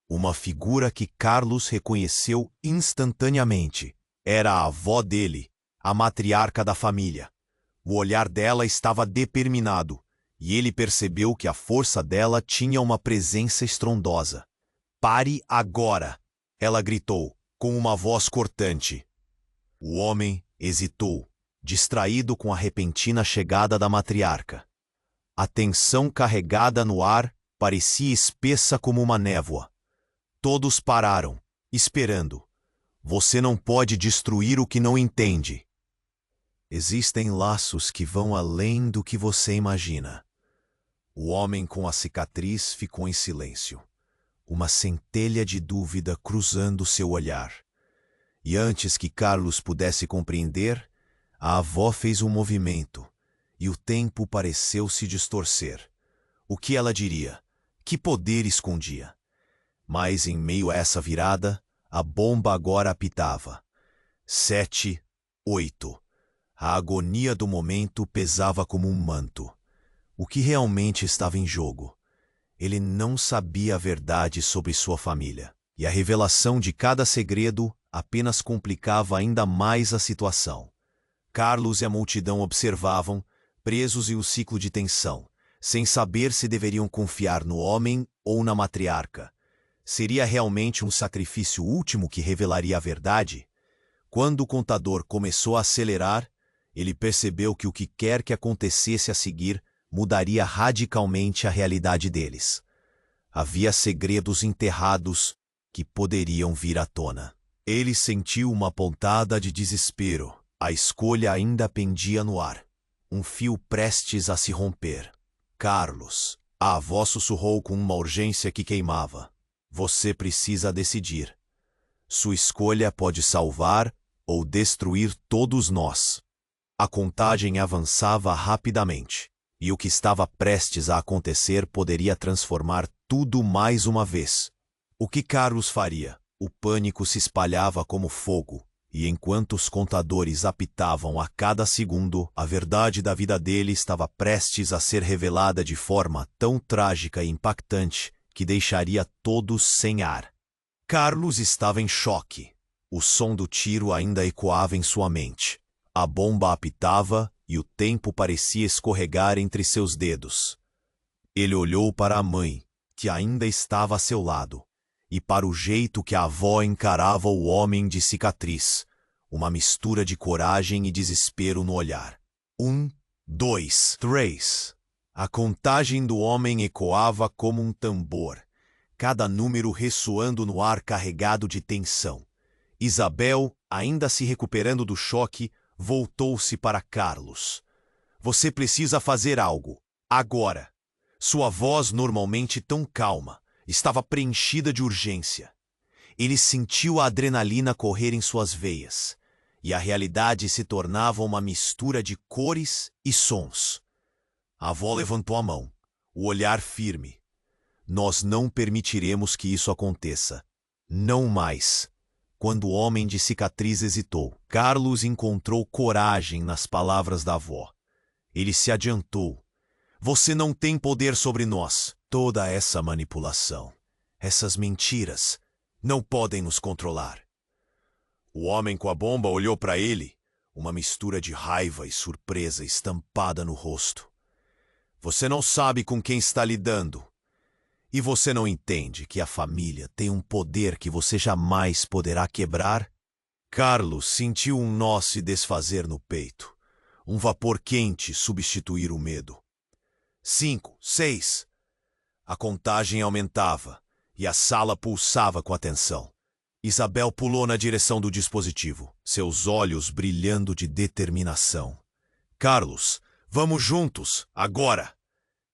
A: Uma figura que Carlos reconheceu instantaneamente. Era a avó dele, a matriarca da família. O olhar dela estava determinado, e ele percebeu que a força dela tinha uma presença estrondosa. Pare agora! Ela gritou, com uma voz cortante. O homem hesitou, distraído com a repentina chegada da matriarca. A tensão carregada no ar parecia espessa como uma névoa. Todos pararam, esperando. Você não pode destruir o que não entende. Existem laços que vão além do que você imagina. O homem com a cicatriz ficou em silêncio, uma centelha de dúvida cruzando seu olhar. E antes que Carlos pudesse compreender, a avó fez um movimento, e o tempo pareceu se distorcer. O que ela diria? Que poder escondia? Mas, em meio a essa virada, a bomba agora apitava. 7, 8. A agonia do momento pesava como um manto. O que realmente estava em jogo? Ele não sabia a verdade sobre sua família, e a revelação de cada segredo apenas complicava ainda mais a situação. Carlos e a multidão observavam, presos em um ciclo de tensão, sem saber se deveriam confiar no homem ou na matriarca. Seria realmente um sacrifício último que revelaria a verdade? Quando o contador começou a acelerar, ele percebeu que o que quer que acontecesse a seguir mudaria radicalmente a realidade deles. Havia segredos enterrados que poderiam vir à tona. Ele sentiu uma pontada de desespero. A escolha ainda pendia no ar. Um fio prestes a se romper. Carlos, a avó sussurrou com uma urgência que queimava. Você precisa decidir. Sua escolha pode salvar ou destruir todos nós. A contagem avançava rapidamente, e o que estava prestes a acontecer poderia transformar tudo mais uma vez. O que Carlos faria? O pânico se espalhava como fogo, e enquanto os contadores apitavam a cada segundo, a verdade da vida dele estava prestes a ser revelada de forma tão trágica e impactante que deixaria todos sem ar. Carlos estava em choque. O som do tiro ainda ecoava em sua mente. A bomba apitava e o tempo parecia escorregar entre seus dedos. Ele olhou para a mãe, que ainda estava a seu lado, e para o jeito que a avó encarava o homem de cicatriz, uma mistura de coragem e desespero no olhar. 1, 2, 3. A contagem do homem ecoava como um tambor, cada número ressoando no ar carregado de tensão. Isabel, ainda se recuperando do choque, voltou-se para Carlos. Você precisa fazer algo, agora. Sua voz, normalmente tão calma, estava preenchida de urgência. Ele sentiu a adrenalina correr em suas veias, e a realidade se tornava uma mistura de cores e sons. A avó levantou a mão, o olhar firme. Nós não permitiremos que isso aconteça. Não mais. Quando o homem de cicatriz hesitou, Carlos encontrou coragem nas palavras da avó. Ele se adiantou. Você não tem poder sobre nós. Toda essa manipulação, essas mentiras, não podem nos controlar. O homem com a bomba olhou para ele, uma mistura de raiva e surpresa estampada no rosto. Você não sabe com quem está lidando. E você não entende que a família tem um poder que você jamais poderá quebrar? Carlos sentiu um nó se desfazer no peito. Um vapor quente substituir o medo. 5, 6. A contagem aumentava e a sala pulsava com atenção. Isabel pulou na direção do dispositivo, seus olhos brilhando de determinação. Carlos, vamos juntos, agora!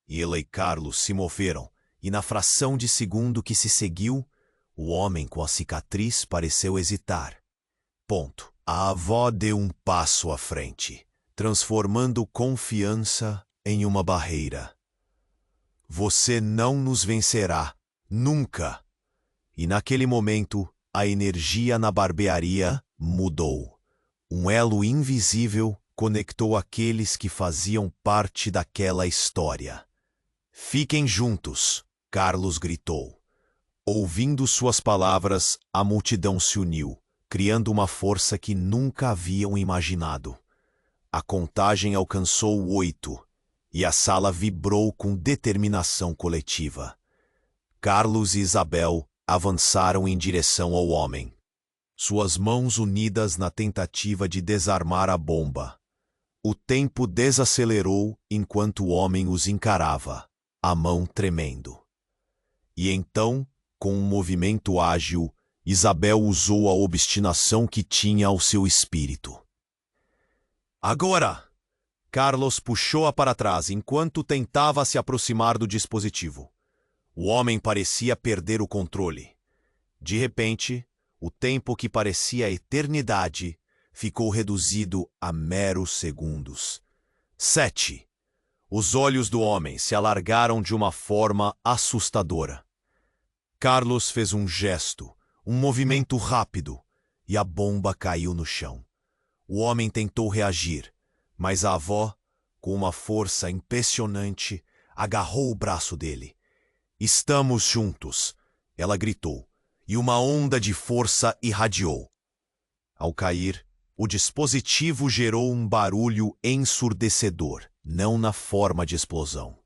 A: E ela e Carlos se moveram, e na fração de segundo que se seguiu, o homem com a cicatriz pareceu hesitar. Ponto. A avó deu um passo à frente, transformando confiança em uma barreira. Você não nos vencerá, nunca. E naquele momento, a energia na barbearia mudou. Um elo invisível conectou aqueles que faziam parte daquela história. Fiquem juntos, Carlos gritou. Ouvindo suas palavras, a multidão se uniu, criando uma força que nunca haviam imaginado. A contagem alcançou 8, e a sala vibrou com determinação coletiva. Carlos e Isabel avançaram em direção ao homem, suas mãos unidas na tentativa de desarmar a bomba. O tempo desacelerou enquanto o homem os encarava, a mão tremendo. E então, com um movimento ágil, Isabel usou a obstinação que tinha ao seu espírito. Agora! Carlos puxou-a para trás enquanto tentava se aproximar do dispositivo. O homem parecia perder o controle. De repente, o tempo que parecia eternidade ficou reduzido a meros segundos. 7. Os olhos do homem se alargaram de uma forma assustadora. Carlos fez um gesto, um movimento rápido, e a bomba caiu no chão. O homem tentou reagir, mas a avó, com uma força impressionante, agarrou o braço dele. "Estamos juntos", ela gritou, e uma onda de força irradiou. Ao cair, o dispositivo gerou um barulho ensurdecedor, não na forma de explosão.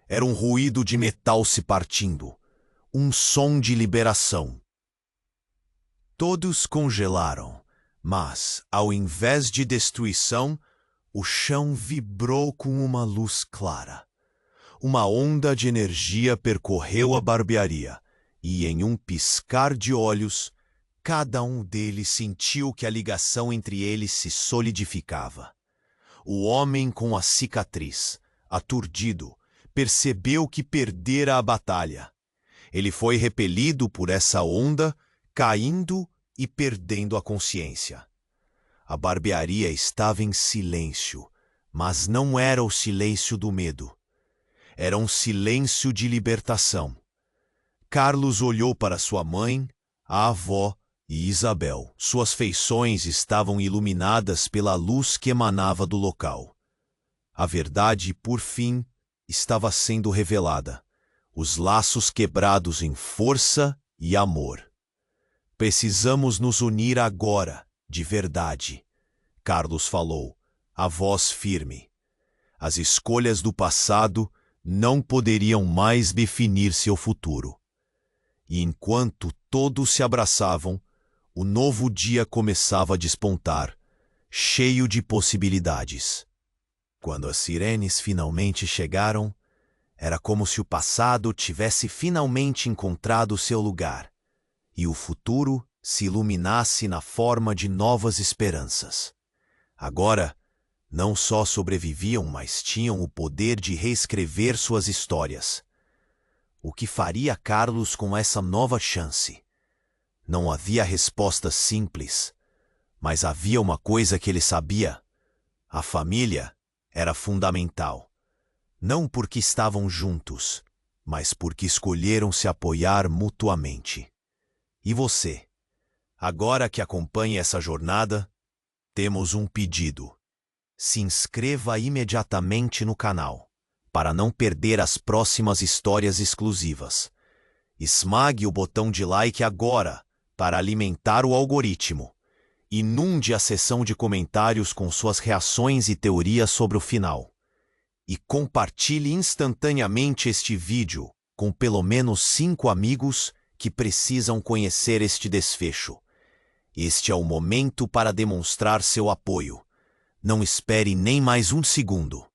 A: Era um ruído de metal se partindo, um som de liberação. Todos congelaram, mas, ao invés de destruição, o chão vibrou com uma luz clara. Uma onda de energia percorreu a barbearia, e em um piscar de olhos, cada um deles sentiu que a ligação entre eles se solidificava. O homem com a cicatriz, aturdido, percebeu que perdera a batalha. Ele foi repelido por essa onda, caindo e perdendo a consciência. A barbearia estava em silêncio, mas não era o silêncio do medo. Era um silêncio de libertação. Carlos olhou para sua mãe, a avó e Isabel. Suas feições estavam iluminadas pela luz que emanava do local. A verdade, por fim, estava sendo revelada. Os laços quebrados em força e amor. "Precisamos nos unir agora, de verdade", Carlos falou, a voz firme. As escolhas do passado não poderiam mais definir seu futuro. E enquanto todos se abraçavam, o novo dia começava a despontar, cheio de possibilidades. Quando as sirenes finalmente chegaram, era como se o passado tivesse finalmente encontrado seu lugar, e o futuro se iluminasse na forma de novas esperanças. Agora, não só sobreviviam, mas tinham o poder de reescrever suas histórias. O que faria Carlos com essa nova chance? Não havia resposta simples, mas havia uma coisa que ele sabia: a família era fundamental. Não porque estavam juntos, mas porque escolheram se apoiar mutuamente. E você? Agora que acompanha essa jornada, temos um pedido. Se inscreva imediatamente no canal, para não perder as próximas histórias exclusivas. Esmague o botão de like agora, para alimentar o algoritmo. Inunde a seção de comentários com suas reações e teorias sobre o final. E compartilhe instantaneamente este vídeo com pelo menos 5 amigos que precisam conhecer este desfecho. Este é o momento para demonstrar seu apoio. Não espere nem mais um segundo.